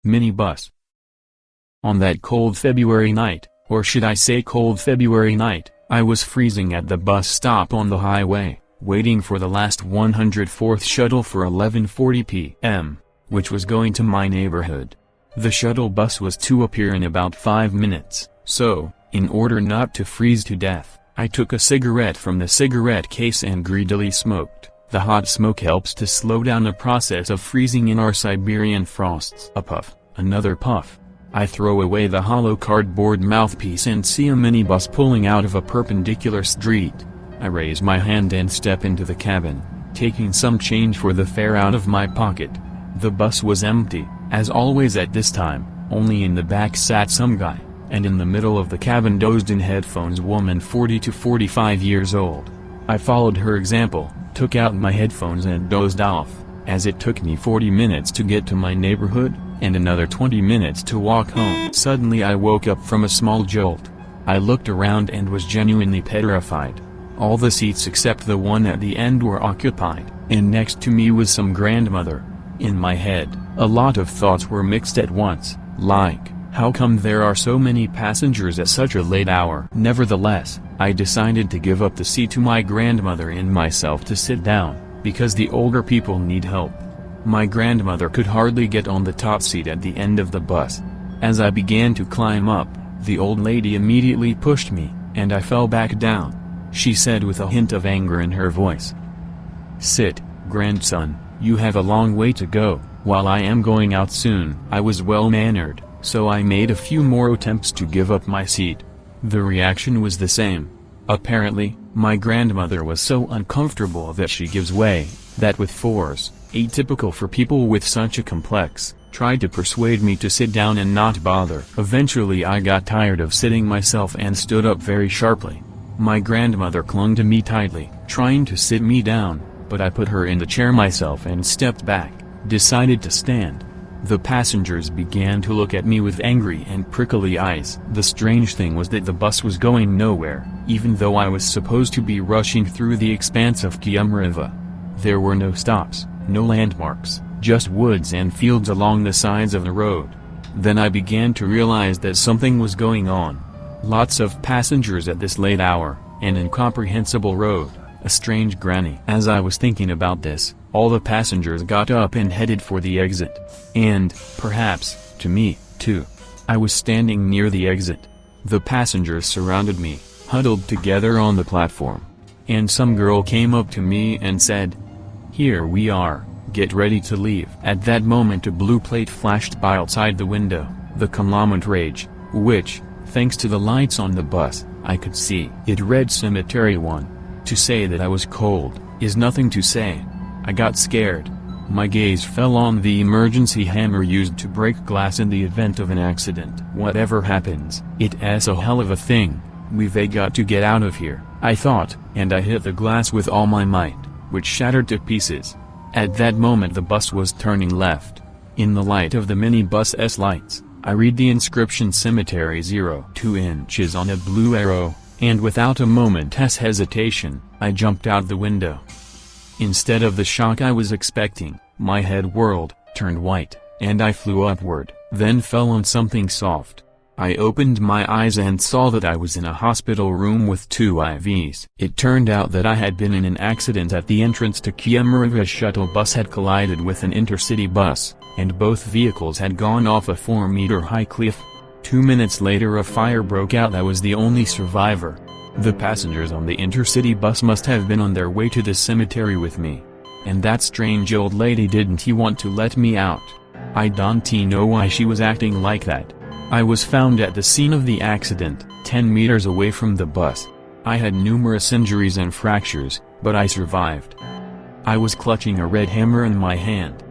Minibus. On that cold February night, or should I say cold February night, I was freezing at the bus stop on the highway, waiting for the last 104th shuttle for 11:40 p.m., which was going to my neighborhood. The shuttle bus was to appear in about 5 minutes, so, in order not to freeze to death, I took a cigarette from the cigarette case and greedily smoked. The hot smoke helps to slow down the process of freezing in our Siberian frosts. A puff, another puff. I throw away the hollow cardboard mouthpiece and see a minibus pulling out of a perpendicular street. I raise my hand and step into the cabin, taking some change for the fare out of my pocket. The bus was empty, as always at this time. Only in the back sat some guy, and in the middle of the cabin dozed in headphones woman 40 to 45 years old. I followed her example, took out my headphones and dozed off, as it took me 40 minutes to get to my neighborhood, and another 20 minutes to walk home. Suddenly I woke up from a small jolt. I looked around and was genuinely petrified. All the seats except the one at the end were occupied, and next to me was some grandmother. In my head, a lot of thoughts were mixed at once, like, how come there are so many passengers at such a late hour? Nevertheless, I decided to give up the seat to my grandmother and myself to sit down, because the older people need help. My grandmother could hardly get on the top seat at the end of the bus. As I began to climb up, the old lady immediately pushed me, and I fell back down. She said with a hint of anger in her voice, "Sit, grandson, you have a long way to go, while I am going out soon." I was well-mannered, so I made a few more attempts to give up my seat. The reaction was the same. Apparently, my grandmother was so uncomfortable that she gives way, that with force, atypical for people with such a complex, tried to persuade me to sit down and not bother. Eventually I got tired of sitting myself and stood up very sharply. My grandmother clung to me tightly, trying to sit me down, but I put her in the chair myself and stepped back, decided to stand. The passengers began to look at me with angry and prickly eyes. The strange thing was that the bus was going nowhere, even though I was supposed to be rushing through the expanse of Kyumriva. There were no stops, no landmarks, just woods and fields along the sides of the road. Then I began to realize that something was going on. Lots of passengers at this late hour, an incomprehensible road, a strange granny. As I was thinking about this, all the passengers got up and headed for the exit. And, perhaps, to me, too. I was standing near the exit. The passengers surrounded me, huddled together on the platform. And some girl came up to me and said, "Here we are, get ready to leave." At that moment a blue plate flashed by outside the window, the conglomerate rage, which, thanks to the lights on the bus, I could see. It read Cemetery 1. To say that I was cold, is nothing to say. I got scared. My gaze fell on the emergency hammer used to break glass in the event of an accident. Whatever happens, it's a hell of a thing. We've got to get out of here, I thought, and I hit the glass with all my might, which shattered to pieces. At that moment the bus was turning left. In the light of the minibus's lights, I read the inscription Cemetery 0, 2 inches on a blue arrow, and without a moment's hesitation, I jumped out the window. Instead of the shock I was expecting, my head whirled, turned white, and I flew upward, then fell on something soft. I opened my eyes and saw that I was in a hospital room with 2 IVs. It turned out that I had been in an accident at the entrance to Kyumriva. A shuttle bus had collided with an intercity bus, and both vehicles had gone off a 4-meter-high cliff. 2 minutes later a fire broke out. I was the only survivor. The passengers on the intercity bus must have been on their way to the cemetery with me. And that strange old lady didn't want to let me out. I don't know why she was acting like that. I was found at the scene of the accident, 10 meters away from the bus. I had numerous injuries and fractures, but I survived. I was clutching a red hammer in my hand.